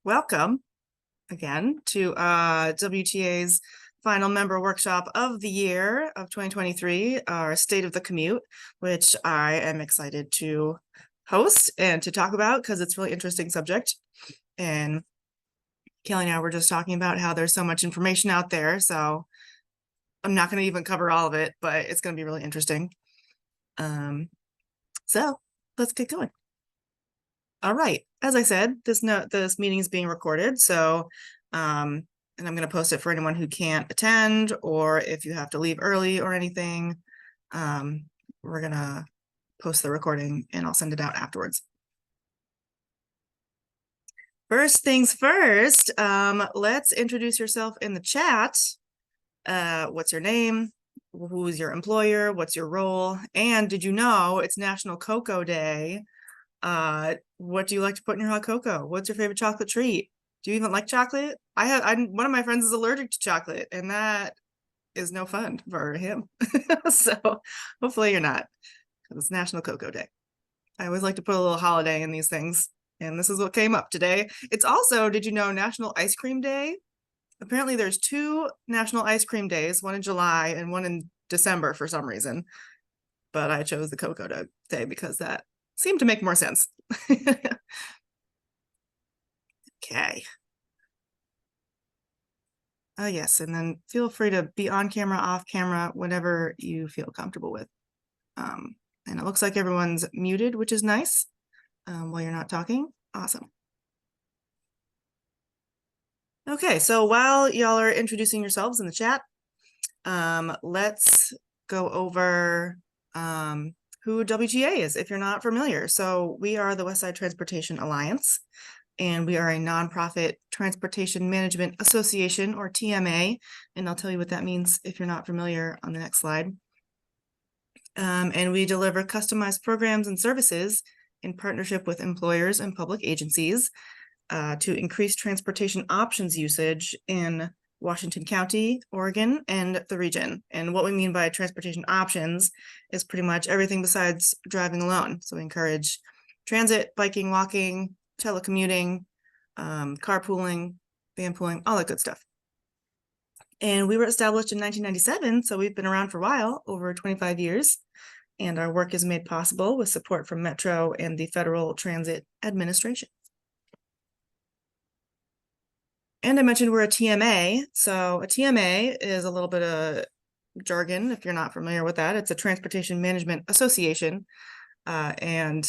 Welcome again to WTA's final member workshop of the year of 2023, our State of the Commute, which I am excited to host and to talk about because it's a really interesting subject. And Kelly and I were just talking about how there's so much information out there, so I'm not going to even cover all of it, but it's going to be really interesting. So let's get going. All right. As I said, this meeting is being recorded, so and I'm going to post it for anyone who can't attend, or if you have to leave early or anything. We're going to post the recording and I'll send it out afterwards. First things first, let's introduce yourself in the chat. What's your name? Who's your employer? What's your role? And did you know it's National Cocoa Day? What do you like to put in your hot cocoa? What's your favorite chocolate treat? Do you even like chocolate? One of my friends is allergic to chocolate, and that is no fun for him. So hopefully you're not, because it's National Cocoa Day. I always like to put a little holiday in these things, and this is what came up today. It's also, did you know, National Ice Cream Day? Apparently there's two National Ice Cream Days, one in July and one in December for some reason. But I chose the Cocoa Day because that seemed to make more sense. Okay. Yes, and then feel free to be on camera, off camera, whatever you feel comfortable with. And it looks like everyone's muted, which is nice, while you're not talking. Awesome. Okay, so while y'all are introducing yourselves in the chat, let's go over who WTA is if you're not familiar. So we are the West Side Transportation Alliance, and we are a nonprofit transportation management association, or TMA, and I'll tell you what that means if you're not familiar on the next slide. And we deliver customized programs and services in partnership with employers and public agencies to increase transportation options usage in Washington County, Oregon, and the region. And what we mean by transportation options is pretty much everything besides driving alone. So we encourage transit, biking, walking, telecommuting, carpooling, vanpooling, all that good stuff. And we were established in 1997, so we've been around for a while, over 25 years. And our work is made possible with support from Metro and the Federal Transit Administration. And I mentioned we're a TMA. So a TMA is a little bit of jargon, if you're not familiar with that. It's a Transportation Management Association. And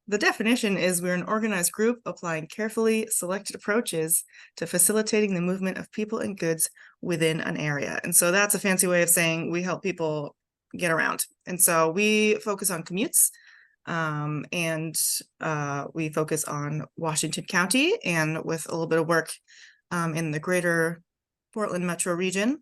the definition is we're an organized group applying carefully selected approaches to facilitating the movement of people and goods within an area. And so that's a fancy way of saying we help people get around. And so we focus on commutes, and we focus on Washington County, and with a little bit of work in the greater Portland metro region.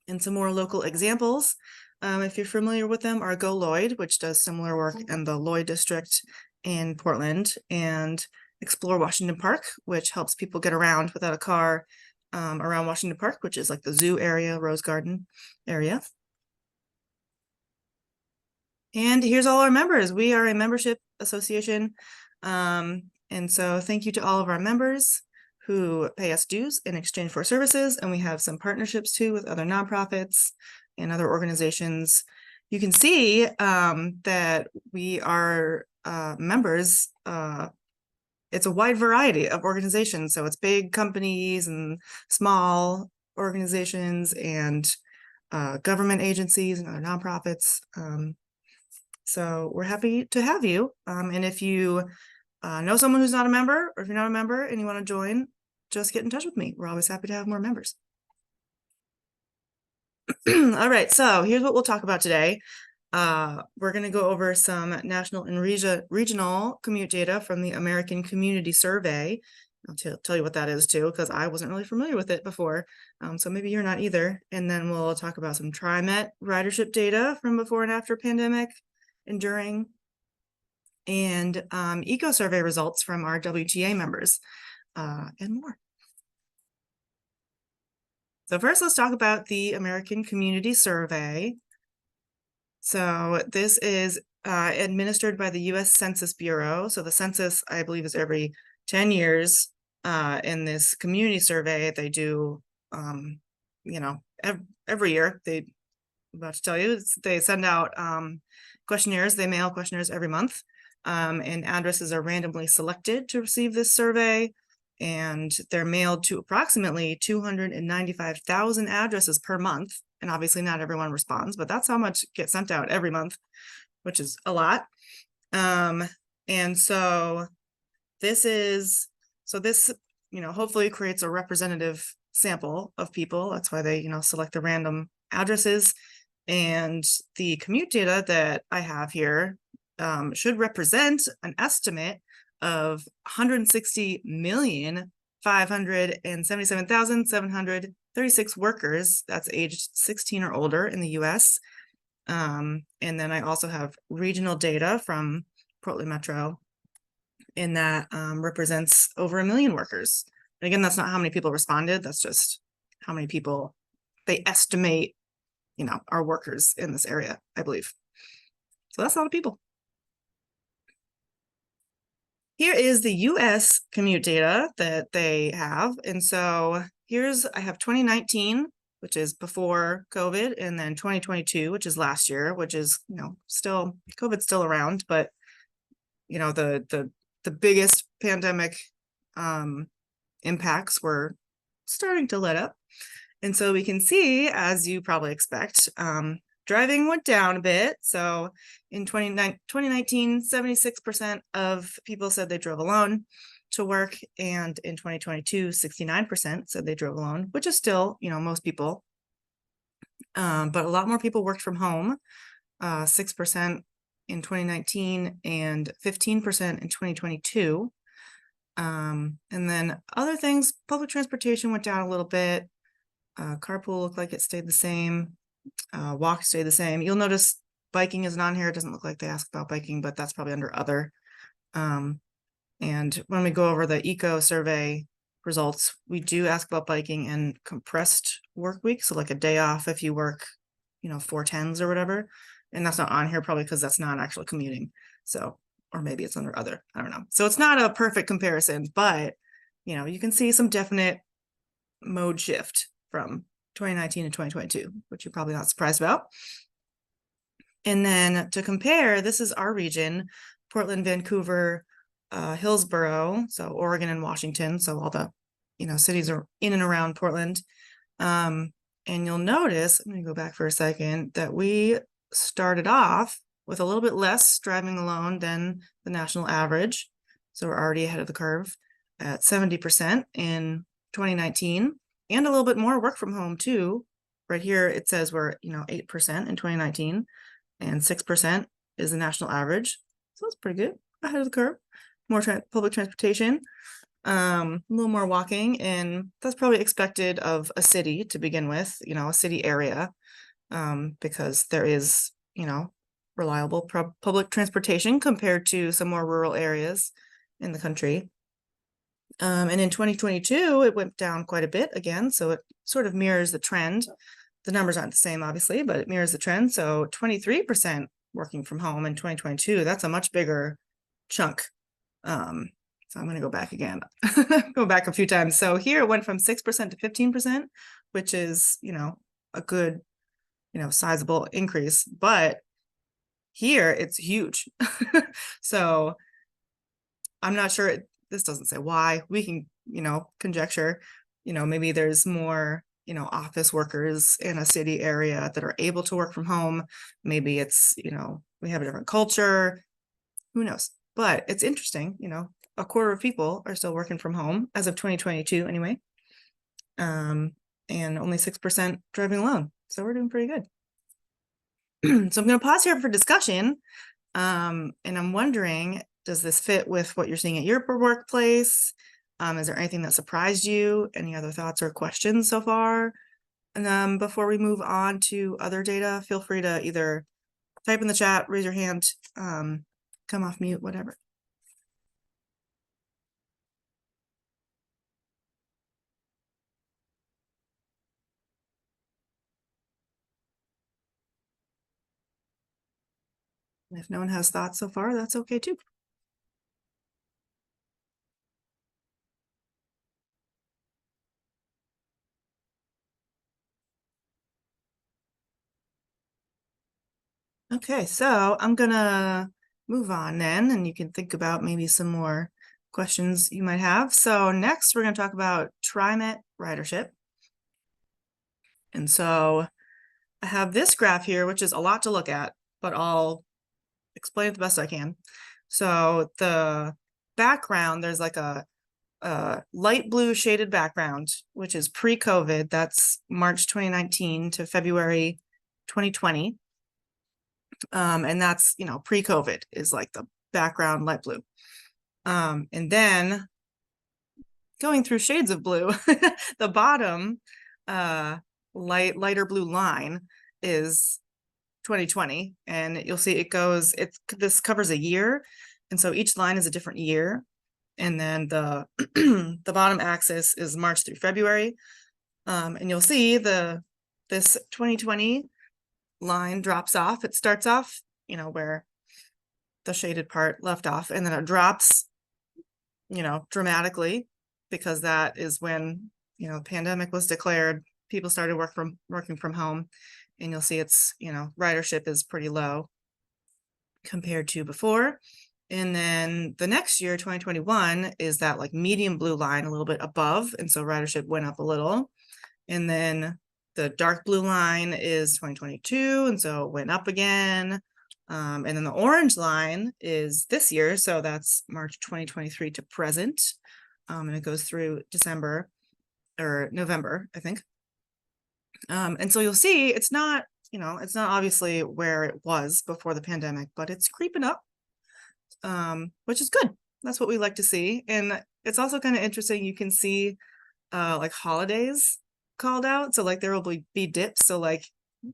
And some more local examples, if you're familiar with them, are Go Lloyd, which does similar work in the Lloyd district in Portland, and Explore Washington Park, which helps people get around without a car around Washington Park, which is like the zoo area, Rose Garden area. And here's all our members. We are a membership association. And so thank you to all of our members who pay us dues in exchange for services. And we have some partnerships too with other nonprofits and other organizations. You can see that we are members. It's a wide variety of organizations. So it's big companies and small organizations and government agencies and other nonprofits. So we're happy to have you. And if you know someone who's not a member, or if you're not a member and you want to join, just get in touch with me. We're always happy to have more members. All right, so here's what we'll talk about today. We're going to go over some national and regional commute data from the American Community Survey. I'll tell you what that is too, because I wasn't really familiar with it before. So maybe you're not either. And then we'll talk about some TriMet ridership data from before and after pandemic and during, and eco survey results from our WTA members, and more. So first, let's talk about the American Community Survey. So this is administered by the U.S. Census Bureau. So the census, I believe, is every 10 years. in this community survey they do, you know, every year. I'm about to tell you, they send out questionnaires. They mail questionnaires every month, and addresses are randomly selected to receive this survey, and they're mailed to approximately 295,000 addresses per month. And obviously not everyone responds, but that's how much gets sent out every month, which is a lot. And so this, hopefully creates a representative sample of people. That's why they, select the random addresses. And the commute data that I have here should represent an estimate of 160,577,736 workers that's aged 16 or older in the US. And then I also have regional data from Portland Metro, and that represents over 1 million workers. And again, that's not how many people responded. That's just how many people they estimate, are workers in this area, I believe. So that's a lot of people. Here is the US commute data that they have. And so I have 2019, which is before COVID, and then 2022, which is last year, which is, still, COVID's still around, but, the biggest pandemic impacts were starting to let up. And so we can see, as you probably expect, driving went down a bit. So in 2019, 76% of people said they drove alone to work. And in 2022, 69% said they drove alone, which is still, most people. But a lot more people worked from home, 6% in 2019 and 15% in 2022. And then other things, public transportation went down a little bit. Carpool looked like it stayed the same. Walk stayed the same. You'll notice biking isn't on here. It doesn't look like they asked about biking, but that's probably under other. And when we go over the eco survey results, we do ask about biking and compressed work week. So like a day off if you work, 4/10s or whatever. And that's not on here probably because that's not actually commuting. So, or maybe it's under other, I don't know. So it's not a perfect comparison, but you can see some definite mode shift from 2019 to 2022, which you're probably not surprised about. And then to compare, this is our region, Portland, Vancouver, Hillsborough, so Oregon and Washington. So all the, cities are in and around Portland. And you'll notice, I'm going to go back for a second, that we started off with a little bit less driving alone than the national average. So we're already ahead of the curve at 70% in 2019, and a little bit more work from home too. Right here, it says we're, 8% in 2019, and 6% is the national average. So that's pretty good, ahead of the curve. More public transportation, a little more walking, and that's probably expected of a city to begin with, a city area, because there is, reliable public transportation compared to some more rural areas in the country. And in 2022, it went down quite a bit again. So it sort of mirrors the trend. The numbers aren't the same, obviously, but it mirrors the trend. So 23% working from home in 2022, that's a much bigger chunk. So I'm going to go back again, go back a few times. So here it went from 6% to 15%, which is, a good, sizable increase, but here it's huge. So I'm not sure, this doesn't say why. We can, conjecture, maybe there's more, office workers in a city area that are able to work from home. Maybe it's, we have a different culture. Who knows? But it's interesting, a quarter of people are still working from home as of 2022 anyway. And only 6% driving alone. So we're doing pretty good. So I'm going to pause here for discussion. And I'm wondering, does this fit with what you're seeing at your workplace? Is there anything that surprised you? Any other thoughts or questions so far? And before we move on to other data, feel free to either type in the chat, raise your hand, come off mute, whatever. And if no one has thoughts so far, that's okay too. Okay, so I'm gonna move on then, and you can think about maybe some more questions you might have. So next, we're gonna talk about TriMet ridership. And so I have this graph here, which is a lot to look at, but I'll explain it the best I can. So the background, there's like a light blue shaded background, which is pre-COVID. That's March 2019 to February 2020. And that's, pre-COVID is like the background light blue. And then going through shades of blue, the bottom lighter blue line is 2020, and you'll see this covers a year, and so each line is a different year, and then the the bottom axis is March through February, and you'll see this 2020 line drops off. It starts off, where the shaded part left off, and then it drops, dramatically, because that is when, the pandemic was declared. People started working from home, and you'll see it's, ridership is pretty low compared to before. And then the next year, 2021, is that like medium blue line a little bit above, and so ridership went up a little. And then the dark blue line is 2022, and so it went up again. And then the orange line is this year, so that's March 2023 to present. And it goes through December or November, I think. And so you'll see it's not, it's not obviously where it was before the pandemic, but it's creeping up, which is good. That's what we like to see. And it's also kind of interesting. You can see like holidays called out. So like there will be dips. So like,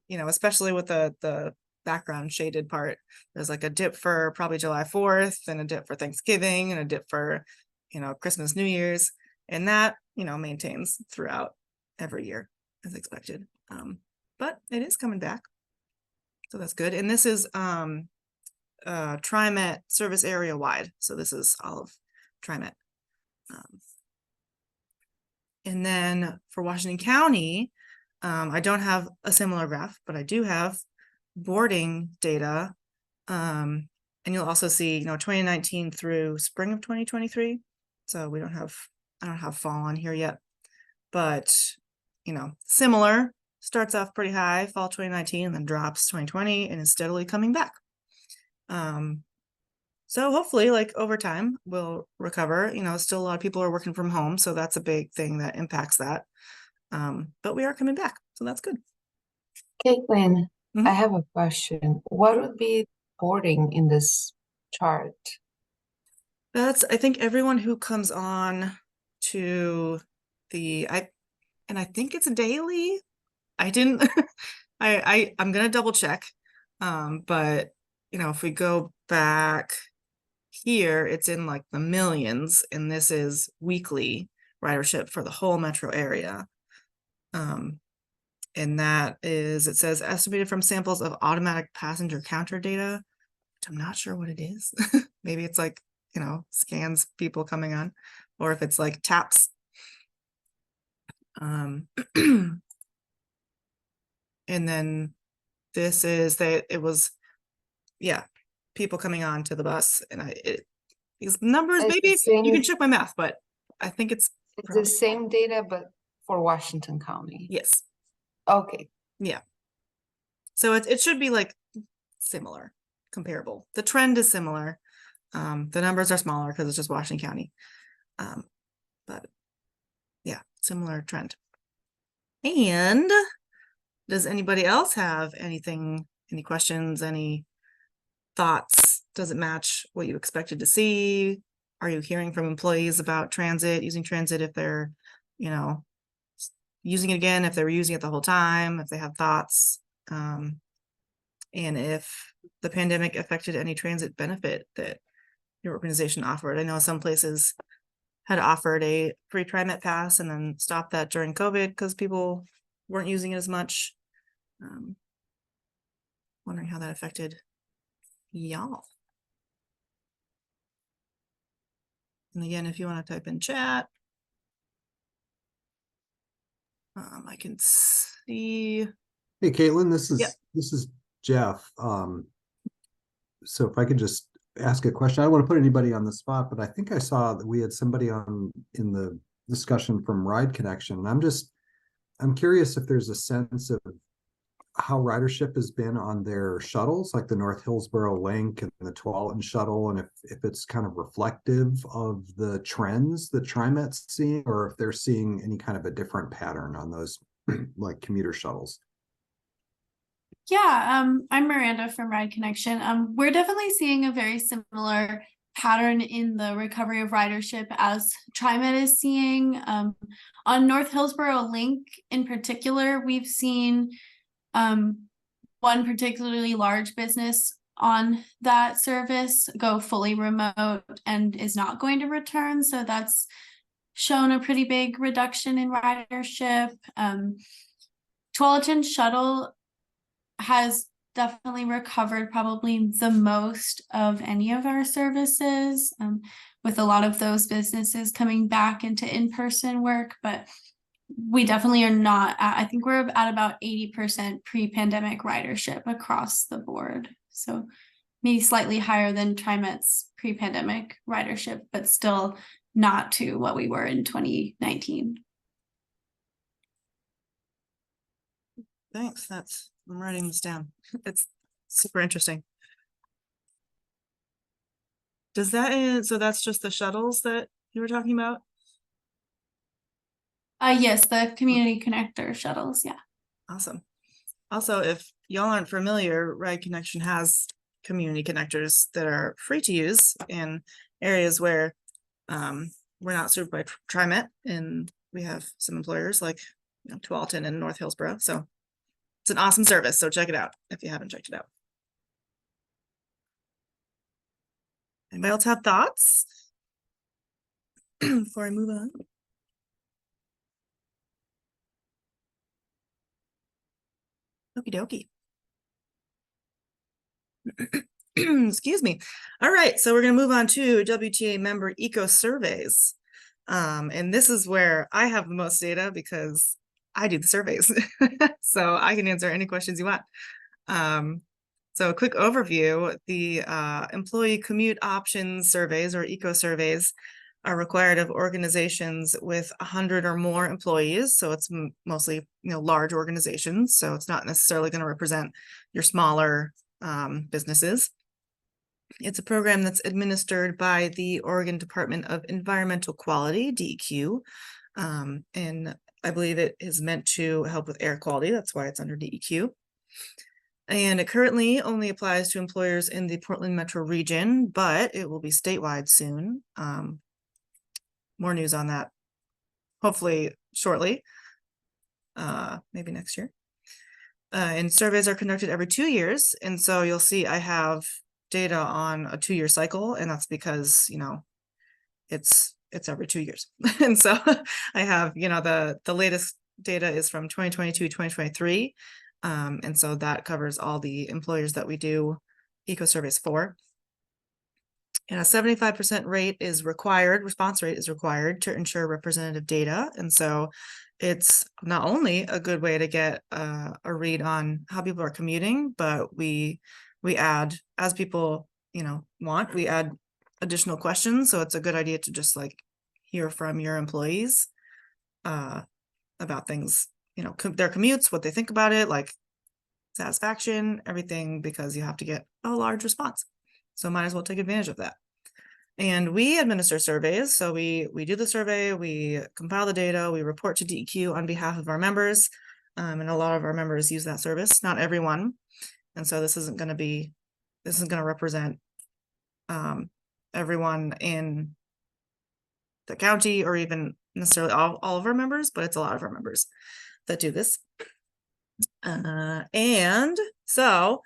especially with the background shaded part, there's like a dip for probably July 4th, and a dip for Thanksgiving, and a dip for, Christmas, New Year's. And that, maintains throughout every year as expected. But it is coming back. So that's good. And this is TriMet service area wide. So this is all of TriMet. And then for Washington County, I don't have a similar graph, but I do have boarding data. And you'll also see, 2019 through spring of 2023. So I don't have fall on here yet, but, similar, starts off pretty high, fall 2019, and then drops 2020 and is steadily coming back. So hopefully, like over time, we'll recover. Still a lot of people are working from home, so that's a big thing that impacts that. But we are coming back, so that's good. Caitlin, I have a question. What would be boarding in this chart? I think everyone who comes on to and I think it's daily. I didn't, I'm gonna double check. But if we go back here, it's in like the millions, and this is weekly ridership for the whole metro area. And that is, it says estimated from samples of automatic passenger counter data, which I'm not sure what it is. Maybe it's like, scans people coming on, or if it's like taps. And then this is that it was, people coming on to the bus, and these numbers, maybe you can check my math, but I think it's the same data, but for Washington County. Yes. Okay. Yeah. So it should be like similar, comparable. The trend is similar. The numbers are smaller because it's just Washington County. But yeah, similar trend. And does anybody else have any questions, any thoughts? Does it match what you expected to see? Are you hearing from employees about using transit, if they're, using it again, if they were using it the whole time, if they have thoughts, and if the pandemic affected any transit benefit that your organization offered? I know some places had offered a free TriMet pass and then stopped that during COVID because people weren't using it as much. Wondering how that affected y'all. And again, if you want to type in chat, I can see. Hey, Caitlin, this is Jeff. So if I could just ask a question, I don't want to put anybody on the spot, but I think I saw that we had somebody on in the discussion from Ride Connection. And I'm curious if there's a sense of how ridership has been on their shuttles, like the North Hillsborough Link and the Tualatin shuttle, and if it's kind of reflective of the trends that TriMet's seeing, or if they're seeing any kind of a different pattern on those like commuter shuttles. Yeah, I'm Miranda from Ride Connection. We're definitely seeing a very similar pattern in the recovery of ridership as TriMet is seeing. On North Hillsborough Link in particular, we've seen one particularly large business on that service go fully remote and is not going to return. So that's shown a pretty big reduction in ridership. Tualatin Shuttle has definitely recovered probably the most of any of our services, with a lot of those businesses coming back into in-person work, but we definitely are not at, I think we're at about 80% pre-pandemic ridership across the board. So maybe slightly higher than TriMet's pre-pandemic ridership, but still not to what we were in 2019. Thanks. I'm writing this down. It's super interesting. Does that so that's just the shuttles that you were talking about? Yes, the community connector shuttles. Yeah. Awesome. Also, if y'all aren't familiar, Ride Connection has community connectors that are free to use in areas where we're not served by TriMet, and we have some employers like Tualatin and North Hillsborough. So it's an awesome service. So check it out if you haven't checked it out. Anybody else have thoughts before I move on? Okie dokie. Excuse me. All right, so we're going to move on to WTA member eco surveys. And this is where I have the most data because I do the surveys. So I can answer any questions you want. So a quick overview, the employee commute options surveys or eco surveys are required of organizations with 100 or more employees. So it's mostly, large organizations. So it's not necessarily going to represent your smaller businesses. It's a program that's administered by the Oregon Department of Environmental Quality, DEQ. And I believe it is meant to help with air quality. That's why it's under DEQ. And it currently only applies to employers in the Portland metro region, but it will be statewide soon. More news on that, hopefully shortly, maybe next year. And surveys are conducted every 2 years. And so you'll see I have data on a 2-year cycle, and that's because, it's every 2 years. And so I have, the latest data is from 2022, 2023. And so that covers all the employers that we do eco surveys for. And a 75% rate is required, response rate is required to ensure representative data. And so it's not only a good way to get a read on how people are commuting, but we add, as people, want, we add additional questions. So it's a good idea to just hear from your employees about things, their commutes, what they think about it, like satisfaction, everything, because you have to get a large response. So might as well take advantage of that. And we administer surveys. So we do the survey, we compile the data, we report to DEQ on behalf of our members. And a lot of our members use that service, not everyone. And so this isn't going to represent everyone in the county or even necessarily all of our members, but it's a lot of our members that do this. And so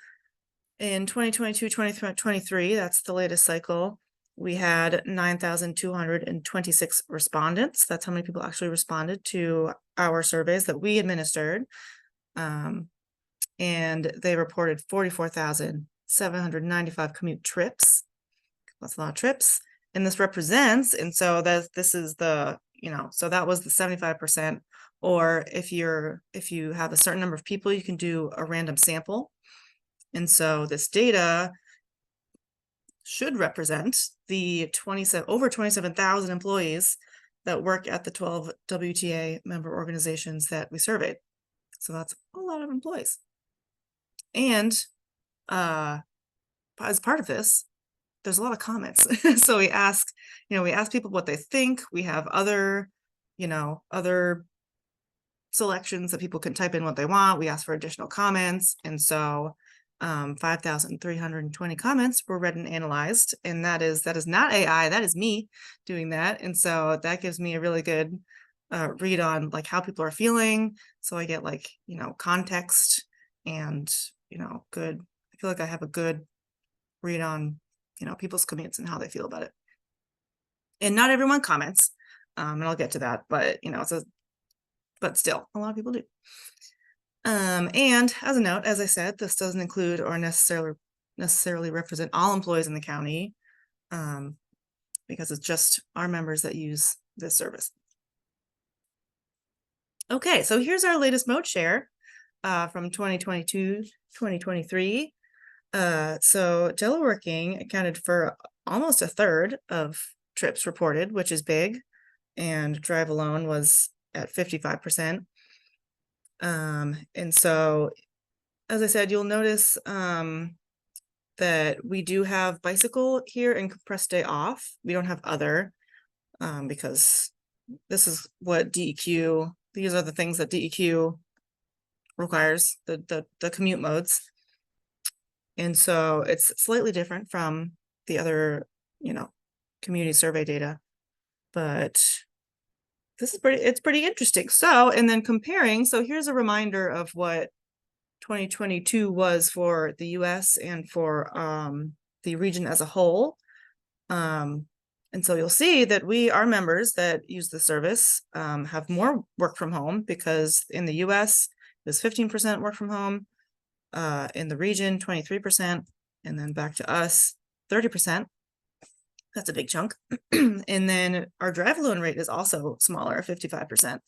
in 2022, 2023, that's the latest cycle, we had 9,226 respondents. That's how many people actually responded to our surveys that we administered. And they reported 44,795 commute trips. That's a lot of trips. And this represents, and so this is the, so that was the 75%. Or if you have a certain number of people, you can do a random sample. And so this data should represent the over 27,000 employees that work at the 12 WTA member organizations that we surveyed. So that's a lot of employees. And as part of this, there's a lot of comments. So we ask people what they think. We have other selections that people can type in what they want. We ask for additional comments. And so 5,320 comments were read and analyzed. And that is not AI, that is me doing that. And so that gives me a really good read on like how people are feeling. So I get like, context and, good. I feel like I have a good read on, people's commutes and how they feel about it. And not everyone comments. And I'll get to that, but but still a lot of people do. And as a note, as I said, this doesn't include or necessarily represent all employees in the county, because it's just our members that use this service. Okay, so here's our latest mode share from 2022, 2023. So teleworking accounted for almost a third of trips reported, which is big, and drive alone was at 55%. And so, as I said, you'll notice that we do have bicycle here and compressed day off. We don't have other, because this is what DEQ, these are the things that DEQ requires, the commute modes. And so it's slightly different from the other, community survey data, but this is it's pretty interesting. So, and then comparing, so here's a reminder of what 2022 was for the US and for the region as a whole. And so you'll see that our members that use the service have more work from home, because in the US it was 15% work from home, in the region 23%, and then back to us 30%. That's a big chunk. And then our drive alone rate is also smaller, 55%,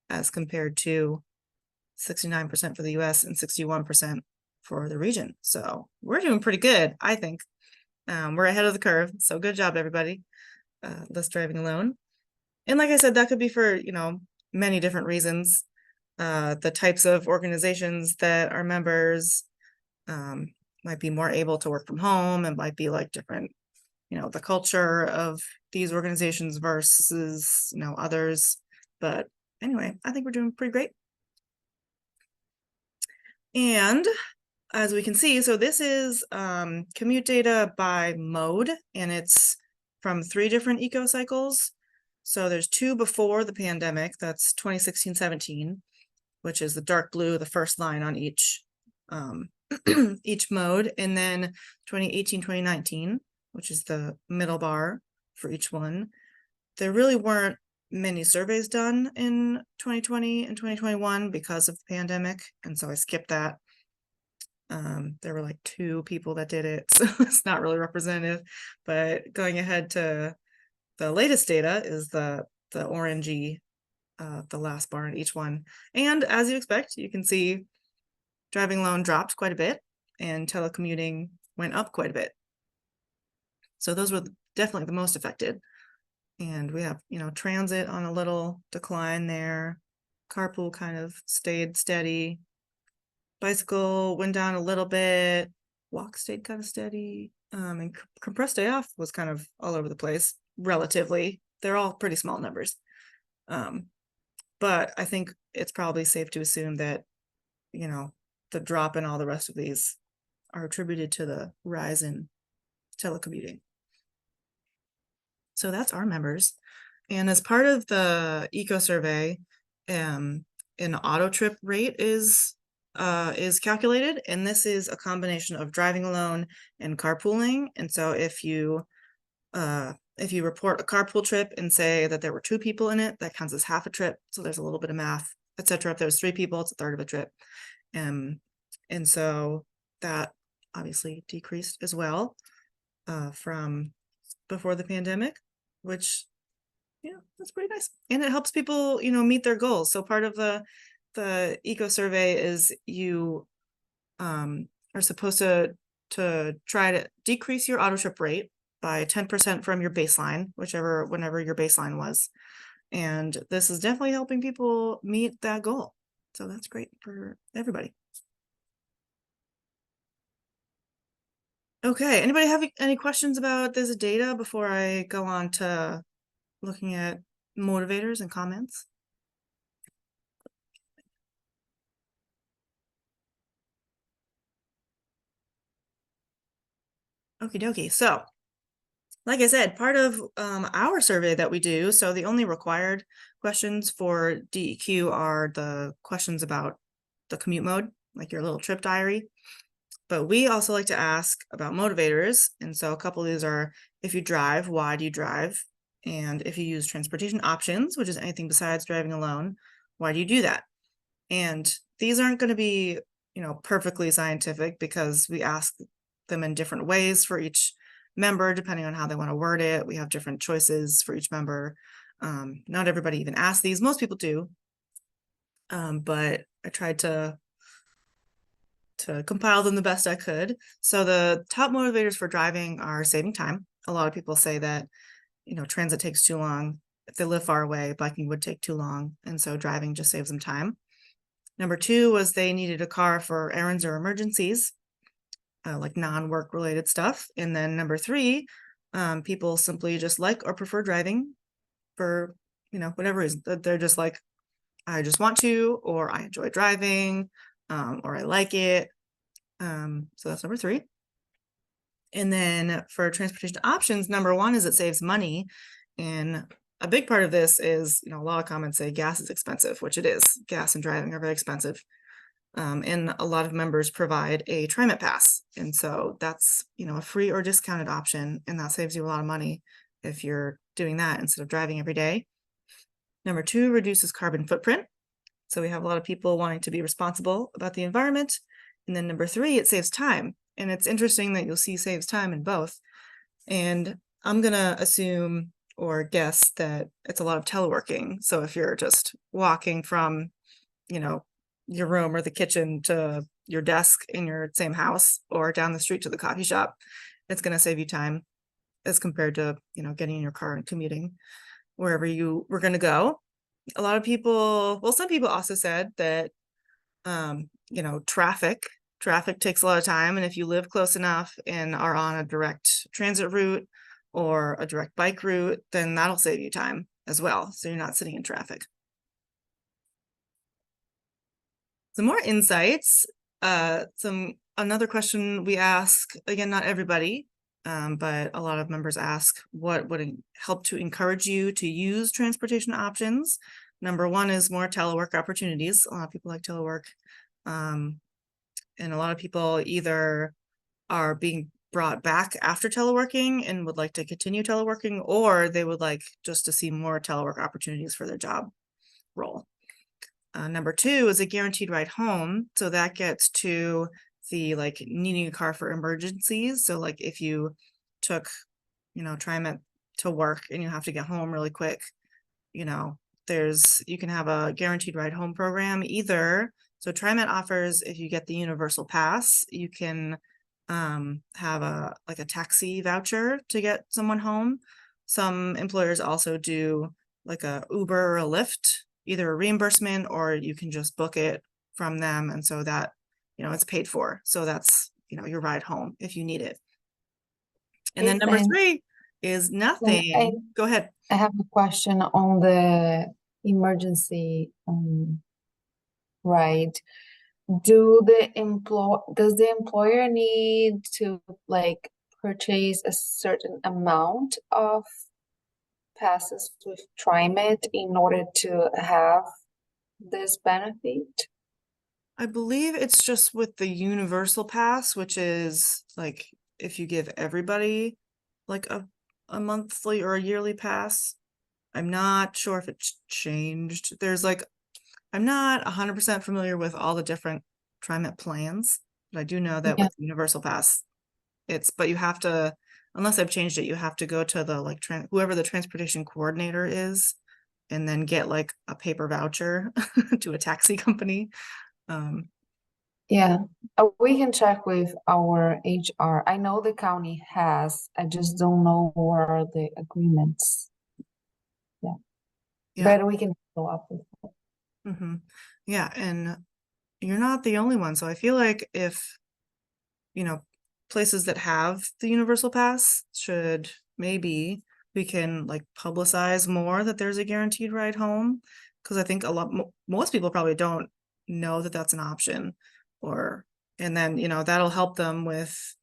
as compared to 69% for the US and 61% for the region. So we're doing pretty good, I think. We're ahead of the curve. So good job, everybody. Less driving alone. And like I said, that could be for, many different reasons. The types of organizations that are members might be more able to work from home, and might be like different, the culture of these organizations versus, others. But anyway, I think we're doing pretty great. And as we can see, so this is commute data by mode, and it's from 3 different eco cycles. So there's 2 before the pandemic, that's 2016-17, which is the dark blue, the first line on each each mode, and then 2018-2019, which is the middle bar for each one. There really weren't many surveys done in 2020 and 2021 because of the pandemic, and so I skipped that. There were like 2 people that did it, so it's not really representative. But going ahead to the latest data is the orangey, the last bar in each one. And as you expect, you can see driving alone dropped quite a bit, and telecommuting went up quite a bit. So those were definitely the most affected. And we have, transit on a little decline there. Carpool kind of stayed steady. Bicycle went down a little bit. Walk stayed kind of steady. And compressed day off was kind of all over the place, relatively. They're all pretty small numbers. But I think it's probably safe to assume that, the drop in all the rest of these are attributed to the rise in telecommuting. So that's our members. And as part of the eco survey, an auto trip rate is calculated, and this is a combination of driving alone and carpooling. And so if you report a carpool trip and say that there were 2 people in it, that counts as half a trip. So there's a little bit of math, etc. If there's 3 people, it's a third of a trip. And so that obviously decreased as well from before the pandemic, which, that's pretty nice. And it helps people, meet their goals. So part of the eco survey is you are supposed to try to decrease your auto ship rate by 10% from your baseline, whenever your baseline was. And this is definitely helping people meet that goal. So that's great for everybody. Okay, anybody have any questions about this data before I go on to looking at motivators and comments? Okie dokie. So, like I said, part of our survey that we do, so the only required questions for DEQ are the questions about the commute mode, like your little trip diary. But we also like to ask about motivators. And so a couple of these are, if you drive, why do you drive? And if you use transportation options, which is anything besides driving alone, why do you do that? And these aren't going to be, perfectly scientific, because we ask them in different ways for each member, depending on how they want to word it. We have different choices for each member. Not everybody even asks these. Most people do. But I tried to compile them the best I could. So the top motivators for driving are saving time. A lot of people say that, transit takes too long. If they live far away, biking would take too long. And so driving just saves them time. Number 2 was they needed a car for errands or emergencies, like non-work related stuff. And then number 3, people simply just like or prefer driving for, whatever reason. They're just like, I just want to, or I enjoy driving, or I like it. So that's number 3. And then for transportation options, number 1 is it saves money. And a big part of this is, a lot of comments say gas is expensive, which it is. Gas and driving are very expensive. And a lot of members provide a TriMet pass. And so that's, a free or discounted option. And that saves you a lot of money if you're doing that instead of driving every day. Number 2 reduces carbon footprint. So we have a lot of people wanting to be responsible about the environment. And then number 3, it saves time. And it's interesting that you'll see saves time in both. And I'm going to assume or guess that it's a lot of teleworking. So if you're just walking from, your room or the kitchen to your desk in your same house, or down the street to the coffee shop, it's going to save you time as compared to, getting in your car and commuting wherever you were going to go. A lot of people, some people also said that, traffic takes a lot of time. And if you live close enough and are on a direct transit route or a direct bike route, then that'll save you time as well. So you're not sitting in traffic. Some more insights. Another question we ask, again, not everybody, but a lot of members ask, what would help to encourage you to use transportation options? Number 1 is more telework opportunities. A lot of people like telework. And a lot of people either are being brought back after teleworking and would like to continue teleworking, or they would like just to see more telework opportunities for their job role. Number 2 is a guaranteed ride home. So that gets to the needing a car for emergencies. So if you took, TriMet to work and you have to get home really quick, you can have a guaranteed ride home program either. So TriMet offers, if you get the universal pass, you can have a taxi voucher to get someone home. Some employers also do a Uber or a Lyft, either a reimbursement, or you can just book it from them. And so that, it's paid for. So that's, your ride home if you need it. And then number 3 is nothing. Go ahead. I have a question on the emergency ride. Does the employer need to purchase a certain amount of passes with TriMet in order to have this benefit? I believe it's just with the universal pass, which is if you give everybody a monthly or a yearly pass. I'm not sure if it's changed. There's I'm not 100% familiar with all the different TriMet plans, but I do know that with universal pass, but you have to, unless I've changed it, you have to go to the whoever the transportation coordinator is, and then get a paper voucher to a taxi company. Yeah, we can check with our HR. I know the county has, I just don't know what are the agreements. Yeah, Yeah. but we can follow up with. Yeah, and you're not the only one. So I feel like if, places that have the universal pass should, maybe we can like publicize more that there's a guaranteed ride home. Cause I think most people probably don't know that that's an option, and then, that'll help them with,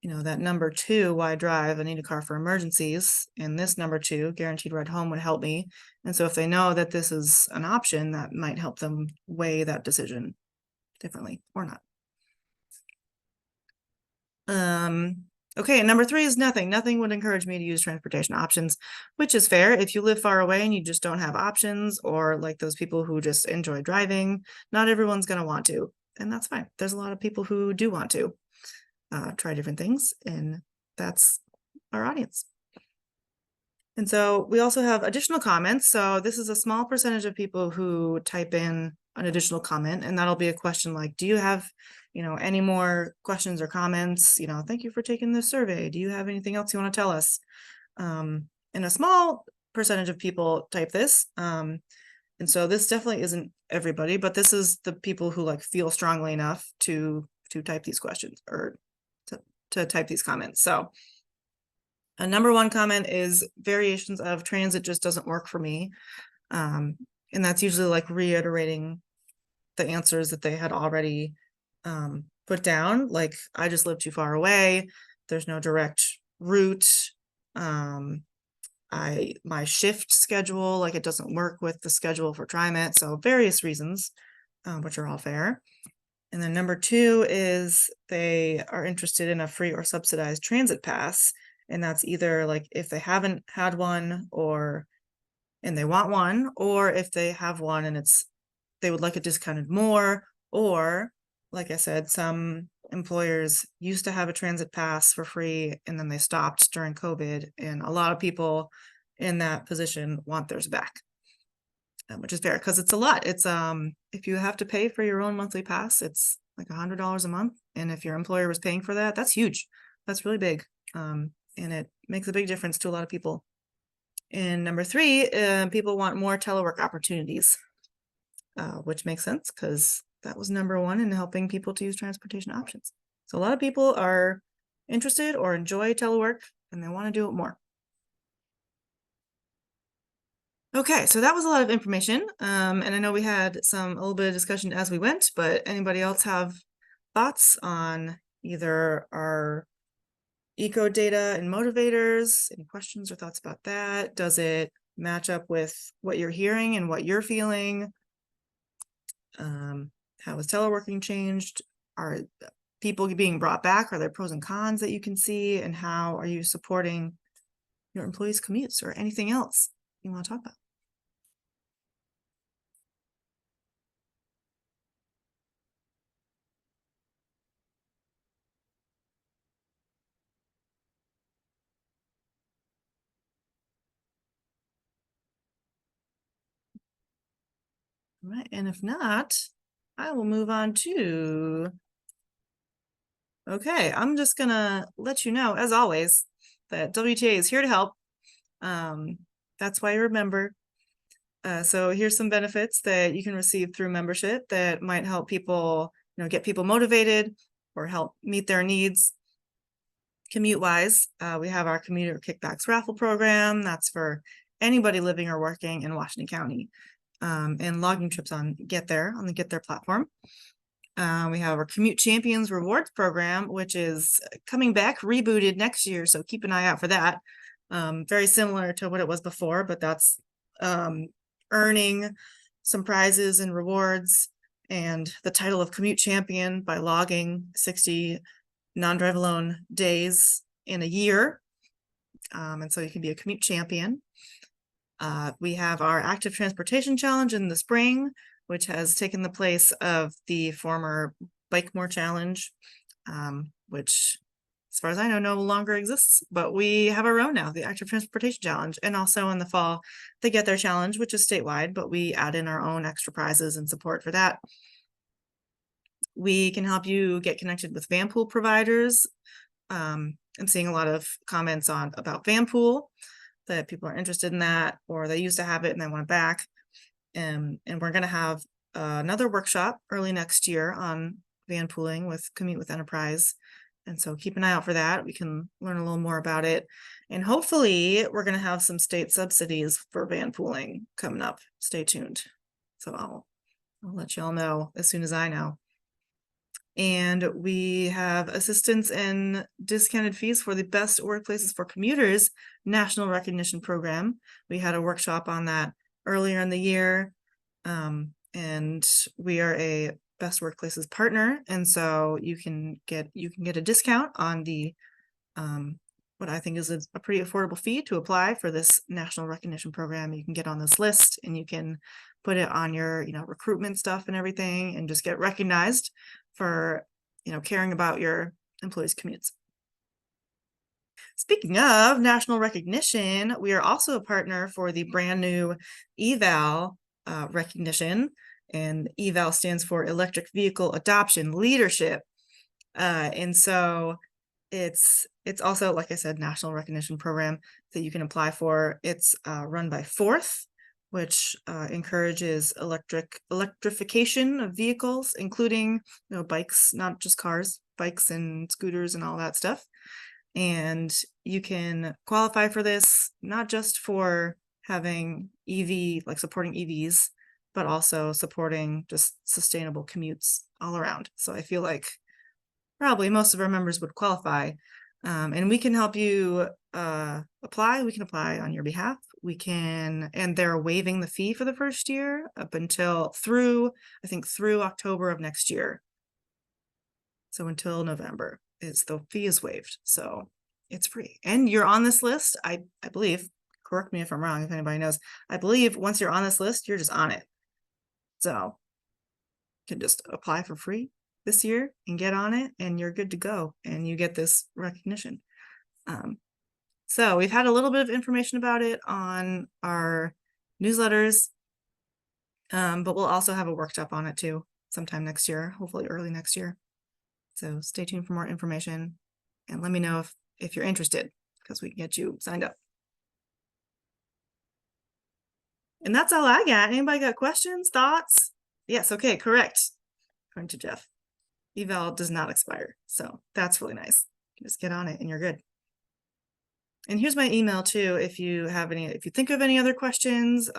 that number 2, why drive? I need a car for emergencies. And this number 2, guaranteed ride home, would help me. And so if they know that this is an option, that might help them weigh that decision differently or not. Okay, and number 3 is nothing. Nothing would encourage me to use transportation options, which is fair. If you live far away and you just don't have options, or like those people who just enjoy driving, not everyone's going to want to, and that's fine. There's a lot of people who do want to try different things, and that's our audience. And so we also have additional comments. So this is a small percentage of people who type in an additional comment, and that'll be a question like, do you have, any more questions or comments? Thank you for taking this survey. Do you have anything else you want to tell us? And a small percentage of people type this. And so this definitely isn't everybody, but this is the people who like feel strongly enough to type these questions, or to type these comments. So a number 1 comment is variations of transit just doesn't work for me. And that's usually like reiterating the answers that they had already put down. Like, I just live too far away. There's no direct route. My shift schedule, like, it doesn't work with the schedule for TriMet. So various reasons, which are all fair. And then number 2 is they are interested in a free or subsidized transit pass. And that's either like if they haven't had one, and they want one, or if they have one and they would like it discounted more, or like I said, some employers used to have a transit pass for free and then they stopped during COVID, and a lot of people in that position want theirs back, which is fair because it's a lot. It's if you have to pay for your own monthly pass, it's like $100 a month, and if your employer was paying for that, that's huge. That's really big. And it makes a big difference to a lot of people. And number 3, people want more telework opportunities, which makes sense because that was number 1 in helping people to use transportation options. So a lot of people are interested or enjoy telework, and they want to do it more. Okay, so that was a lot of information. And I know we had a little bit of discussion as we went, but anybody else have thoughts on either our eco data and motivators? Any questions or thoughts about that? Does it match up with what you're hearing and what you're feeling? How has teleworking changed? Are people being brought back? Are there pros and cons that you can see? And how are you supporting your employees' commutes, or anything else you want to talk about? All right, and if not, I will move on to, okay, I'm just gonna let you know, as always, that WTA is here to help. That's why you remember. So here's some benefits that you can receive through membership that might help people, get people motivated or help meet their needs. Commute-wise, we have our Commuter Kickbacks raffle program. That's for anybody living or working in Washington County. And logging trips on the Get There platform. We have our Commute Champions Rewards program, which is coming back, rebooted next year. So keep an eye out for that. Very similar to what it was before, but that's earning some prizes and rewards and the title of Commute Champion by logging 60 non-drive alone days in a year. And so you can be a commute champion. We have our Active Transportation Challenge in the spring, which has taken the place of the former Bike More Challenge, which, as far as I know, no longer exists. But we have our own now, the Active Transportation Challenge, and also in the fall, the Get There Challenge, which is statewide, but we add in our own extra prizes and support for that. We can help you get connected with van pool providers. I'm seeing a lot of comments about van pool, that people are interested in that, or they used to have it and they want it back. And we're going to have another workshop early next year on van pooling with Commute with Enterprise. And so keep an eye out for that. We can learn a little more about it. And hopefully we're going to have some state subsidies for van pooling coming up. Stay tuned. So I'll let you all know as soon as I know. And we have assistance and discounted fees for the Best Workplaces for Commuters National Recognition Program. We had a workshop on that earlier in the year. And we are a Best Workplaces partner. And so you can get a discount on the what I think is a pretty affordable fee to apply for this national recognition program. You can get on this list and you can put it on your, recruitment stuff and everything, and just get recognized for, caring about your employees' commutes. Speaking of national recognition, we are also a partner for the brand new eval recognition, and eval stands for Electric Vehicle Adoption Leadership. And so it's also, like I said, national recognition program that you can apply for. It's run by Fourth, which encourages electrification of vehicles, including bikes, not just cars, bikes and scooters and all that stuff. And you can qualify for this not just for having EV, like supporting EVs, but also supporting just sustainable commutes all around. So I feel like probably most of our members would qualify, and we can help you apply. We can apply on your behalf. And they're waiving the fee for the first year up until through October of next year. So until November the fee is waived. So it's free. And you're on this list, I believe, correct me if I'm wrong, if anybody knows, I believe once you're on this list, you're just on it. So you can just apply for free this year and get on it, and you're good to go, and you get this recognition. So we've had a little bit of information about it on our newsletters, but we'll also have a workshop on it too sometime next year, hopefully early next year. So stay tuned for more information, and let me know if you're interested, because we can get you signed up. And that's all I got. Anybody got questions, thoughts? Yes, okay, correct. According to Jeff, eval does not expire, so that's really nice. You just get on it and you're good. And here's my email too, if you think of any other questions,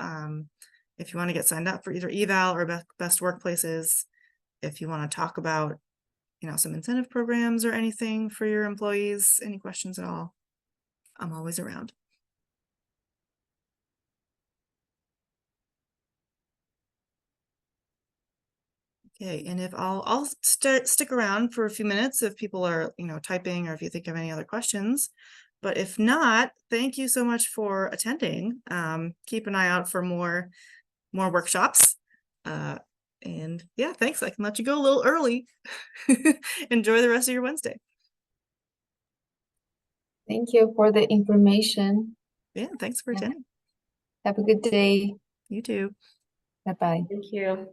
if you want to get signed up for either eval or Best Workplaces, if you want to talk about some incentive programs or anything for your employees, any questions at all, I'm always around. Okay, and if I'll stick around for a few minutes if people are typing, or if you think of any other questions. But if not, thank you so much for attending. Keep an eye out for more workshops. And yeah, thanks. I can let you go a little early. Enjoy the rest of your Wednesday. Thank you for the information. Yeah, thanks for attending. Have a good day. You too. Bye-bye. Thank you.